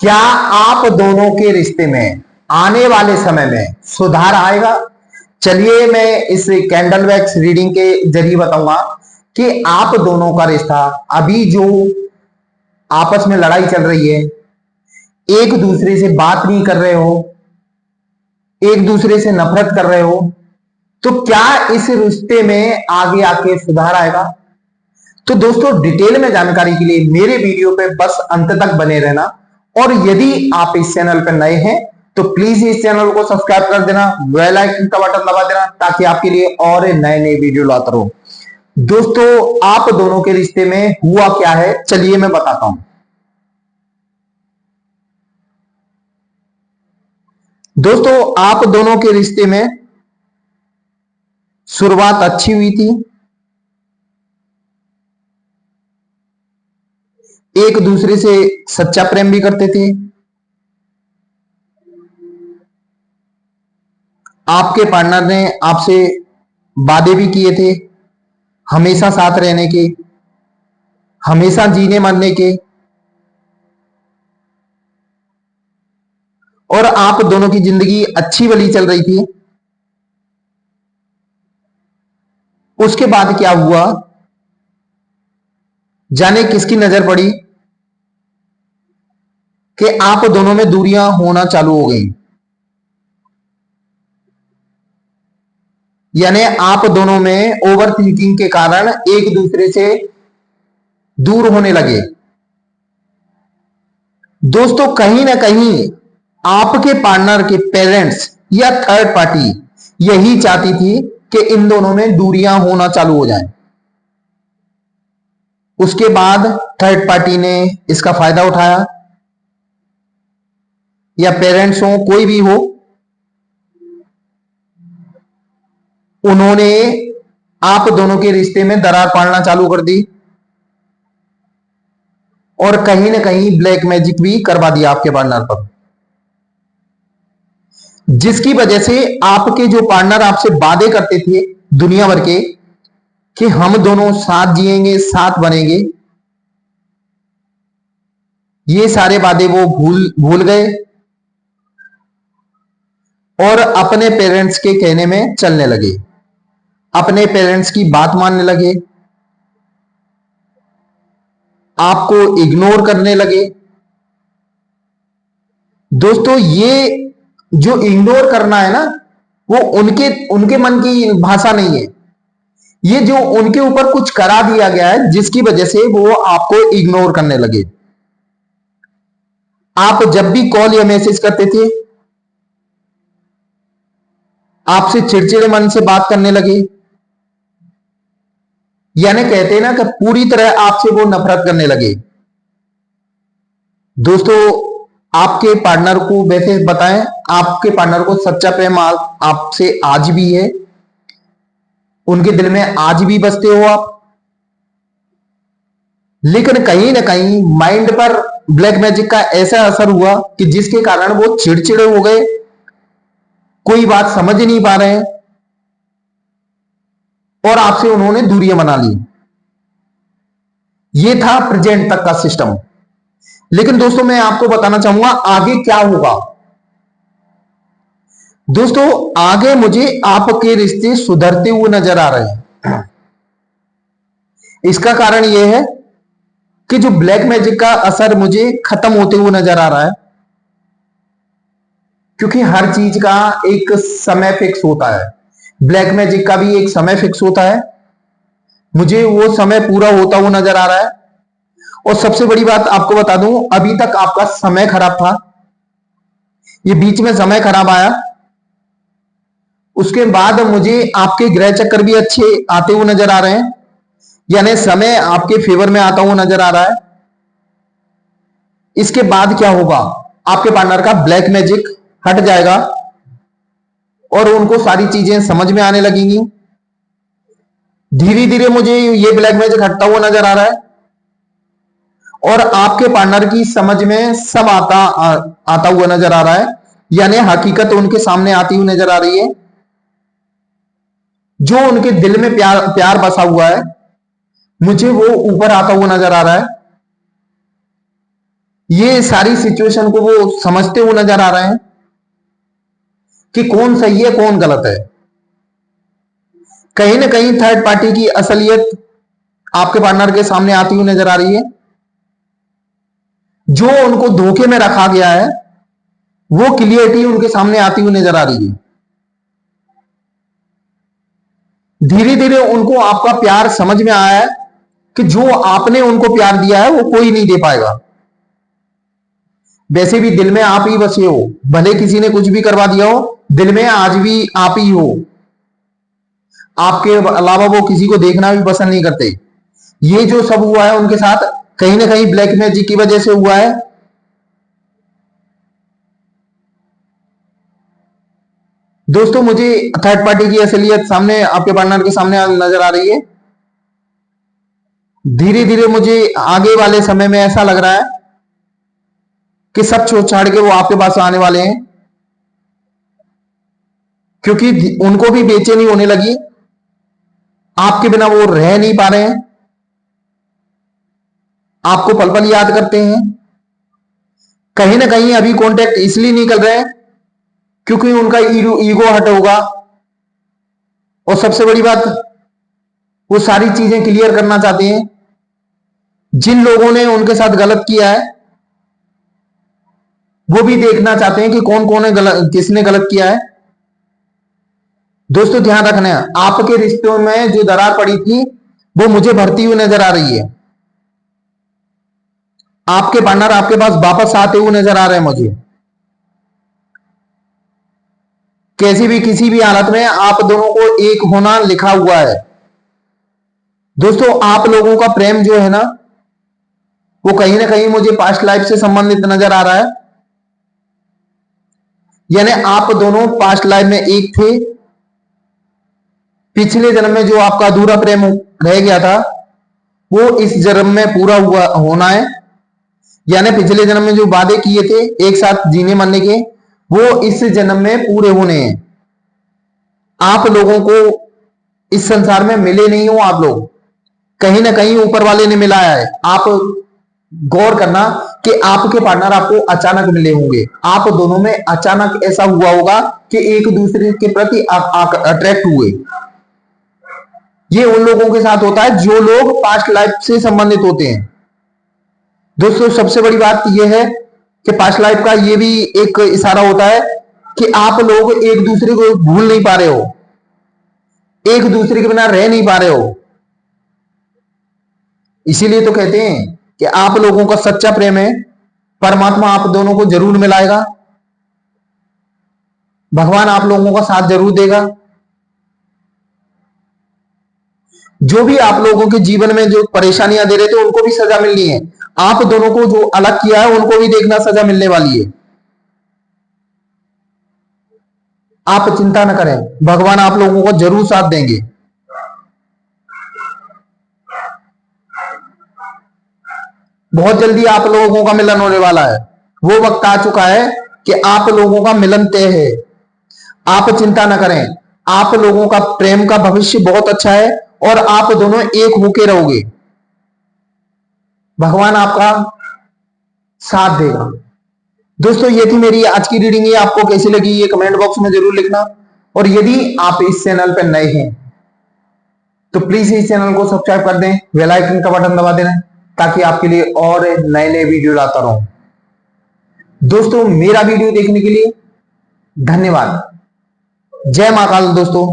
क्या आप दोनों के रिश्ते में आने वाले समय में सुधार आएगा? चलिए मैं इस कैंडल वैक्स रीडिंग के जरिए बताऊंगा कि आप दोनों का रिश्ता अभी जो आपस में लड़ाई चल रही है, एक दूसरे से बात नहीं कर रहे हो, एक दूसरे से नफरत कर रहे हो, तो क्या इस रिश्ते में आगे आके सुधार आएगा? तो दोस्तों डिटेल में जानकारी के लिए मेरे वीडियो पे बस अंत तक बने रहना। और यदि आप इस चैनल पर नए हैं तो प्लीज इस चैनल को सब्सक्राइब कर देना, बेल आइकन का बटन दबा देना ताकि आपके लिए और नए नए वीडियो लाता रहूं। दोस्तों आप दोनों के रिश्ते में हुआ क्या है, चलिए मैं बताता हूं। दोस्तों आप दोनों के रिश्ते में शुरुआत अच्छी हुई थी, एक दूसरे से सच्चा प्रेम भी करते थे, आपके पार्टनर ने आपसे वादे भी किए थे हमेशा साथ रहने के, हमेशा जीने मरने के, और आप दोनों की जिंदगी अच्छी भली चल रही थी। उसके बाद क्या हुआ, जाने किसकी नजर पड़ी कि आप दोनों में दूरियां होना चालू हो गई, यानी आप दोनों में ओवर थिंकिंग के कारण एक दूसरे से दूर होने लगे। दोस्तों कहीं ना कहीं आपके पार्टनर के पेरेंट्स या थर्ड पार्टी यही चाहती थी कि इन दोनों में दूरियां होना चालू हो जाएं। उसके बाद थर्ड पार्टी ने इसका फायदा उठाया, या पेरेंट्स हो कोई भी हो, उन्होंने आप दोनों के रिश्ते में दरार पाड़ना चालू कर दी और कहीं ना कहीं ब्लैक मैजिक भी करवा दिया आपके पार्टनर पर, जिसकी वजह से आपके जो पार्टनर आपसे वादे करते थे दुनिया भर के कि हम दोनों साथ जिएंगे साथ बनेंगे, ये सारे वादे वो भूल भूल गए और अपने पेरेंट्स के कहने में चलने लगे, अपने पेरेंट्स की बात मानने लगे, आपको इग्नोर करने लगे। दोस्तों ये जो इग्नोर करना है ना, वो उनके उनके मन की भाषा नहीं है, ये जो उनके ऊपर कुछ करा दिया गया है जिसकी वजह से वो आपको इग्नोर करने लगे। आप जब भी कॉल या मैसेज करते थे आपसे चिड़चिड़े मन से बात करने लगे, यानी कहते हैं ना कि पूरी तरह आपसे वो नफरत करने लगे। दोस्तों आपके पार्टनर को वैसे बताएं, आपके पार्टनर को सच्चा प्रेम आपसे आज भी है, उनके दिल में आज भी बसते हो आप, लेकिन कहीं ना कहीं माइंड पर ब्लैक मैजिक का ऐसा असर हुआ कि जिसके कारण वो चिड़चिड़े हो गए, कोई बात समझ नहीं पा रहे हैं और आपसे उन्होंने दूरियां बना ली। ये था प्रेजेंट तक का सिस्टम, लेकिन दोस्तों मैं आपको बताना चाहूंगा आगे क्या होगा। दोस्तों आगे मुझे आपके रिश्ते सुधरते हुए नजर आ रहे हैं। इसका कारण यह है कि जो ब्लैक मैजिक का असर मुझे खत्म होते हुए नजर आ रहा है, क्योंकि हर चीज का एक समय फिक्स होता है, ब्लैक मैजिक का भी एक समय फिक्स होता है, मुझे वो समय पूरा होता हुआ नजर आ रहा है। और सबसे बड़ी बात आपको बता दूं, अभी तक आपका समय खराब था, ये बीच में समय खराब आया, उसके बाद मुझे आपके ग्रह चक्कर भी अच्छे आते हुए नजर आ रहे हैं, यानी समय आपके फेवर में आता हुआ नजर आ रहा है। इसके बाद क्या होगा, आपके पार्टनर का ब्लैक मैजिक हट जाएगा और उनको सारी चीजें समझ में आने लगेंगी। धीरे धीरे मुझे ये ब्लैक मैजिक हटता हुआ नजर आ रहा है और आपके पार्टनर की समझ में सब आता हुआ नजर आ रहा है, यानी हकीकत उनके सामने आती हुई नजर आ रही है। जो उनके दिल में प्यार प्यार बसा हुआ है, मुझे वो ऊपर आता हुआ नजर आ रहा है। ये सारी सिचुएशन को वो समझते हुए नजर आ रहे हैं कि कौन सही है कौन गलत है। कहीं ना कहीं थर्ड पार्टी की असलियत आपके पार्टनर के सामने आती हुई नजर आ रही है। जो उनको धोखे में रखा गया है वो क्लियरिटी उनके सामने आती हुई नजर आ रही है। धीरे धीरे उनको आपका प्यार समझ में आया है कि जो आपने उनको प्यार दिया है वो कोई नहीं दे पाएगा। वैसे भी दिल में आप ही बसे हो, भले किसी ने कुछ भी करवा दिया हो, दिल में आज भी आप ही हो। आपके अलावा वो किसी को देखना भी पसंद नहीं करते। ये जो सब हुआ है उनके साथ कहीं ना कहीं ब्लैक मैजिक की वजह से हुआ है। दोस्तों मुझे थर्ड पार्टी की असलियत सामने आपके पार्टनर के सामने नजर आ रही है। धीरे धीरे मुझे आगे वाले समय में ऐसा लग रहा है कि सब छोड़ छाड़ के वो आपके पास आने वाले हैं, क्योंकि उनको भी बेचैनी होने लगी। आपके बिना वो रह नहीं पा रहे हैं, आपको पल पल याद करते हैं। कहीं ना कहीं अभी कांटेक्ट इसलिए नहीं कर रहे हैं क्योंकि उनका ईगो हट होगा। और सबसे बड़ी बात, वो सारी चीजें क्लियर करना चाहते हैं। जिन लोगों ने उनके साथ गलत किया है वो भी देखना चाहते हैं कि कौन कौन है किसने गलत किया है। दोस्तों ध्यान रखना है, आपके रिश्तों में जो दरार पड़ी थी वो मुझे भरती हुई नजर आ रही है। आपके पार्टनर आपके पास वापस आते हुए नजर आ रहे हैं मुझे। कैसी भी किसी भी हालत में आप दोनों को एक होना लिखा हुआ है। दोस्तों आप लोगों का प्रेम जो है ना वो कहीं ना कहीं मुझे पास्ट लाइफ से संबंधित नजर आ रहा है। यानी आप दोनों पास्ट लाइफ में एक थे। पिछले जन्म में जो आपका अधूरा प्रेम रह गया था वो इस जन्म में पूरा हुआ होना है। यानी पिछले जन्म में जो वादे किए थे एक साथ जीने मरने के, वो इस जन्म में पूरे होने हैं। आप लोगों को इस संसार में मिले नहीं हो, आप लोग कहीं ना कहीं ऊपर वाले ने मिलाया है। आप गौर करना कि आपके पार्टनर आपको अचानक मिले होंगे। आप दोनों में अचानक ऐसा हुआ होगा कि एक दूसरे के प्रति अट्रैक्ट हुए। ये उन लोगों के साथ होता है जो लोग पास्ट लाइफ से संबंधित होते हैं। दोस्तों सबसे बड़ी बात यह है कि पास्ट लाइफ का ये भी एक इशारा होता है कि आप लोग एक दूसरे को भूल नहीं पा रहे हो, एक दूसरे के बिना रह नहीं पा रहे हो। इसीलिए तो कहते हैं कि आप लोगों का सच्चा प्रेम है, परमात्मा आप दोनों को जरूर मिलाएगा, भगवान आप लोगों का साथ जरूर देगा। जो भी आप लोगों के जीवन में जो परेशानियां दे रहे थे उनको भी सजा मिलनी है। आप दोनों को जो अलग किया है उनको भी देखना सजा मिलने वाली है। आप चिंता न करें, भगवान आप लोगों को जरूर साथ देंगे। बहुत जल्दी आप लोगों का मिलन होने वाला है। वो वक्त आ चुका है कि आप लोगों का मिलन तय है। आप चिंता न करें, आप लोगों का प्रेम का भविष्य बहुत अच्छा है और आप दोनों एक होके रहोगे। भगवान आपका साथ देगा। दोस्तों ये थी मेरी आज की रीडिंग। ये आपको कैसी लगी ये कमेंट बॉक्स में जरूर लिखना। और यदि आप इस चैनल पर नए हैं तो प्लीज इस चैनल को सब्सक्राइब कर दें, बेल आइकन का बटन दबा देना ताकि आपके लिए और नए नए वीडियो लाता रहूं। दोस्तों मेरा वीडियो देखने के लिए धन्यवाद। जय महाकाल दोस्तों।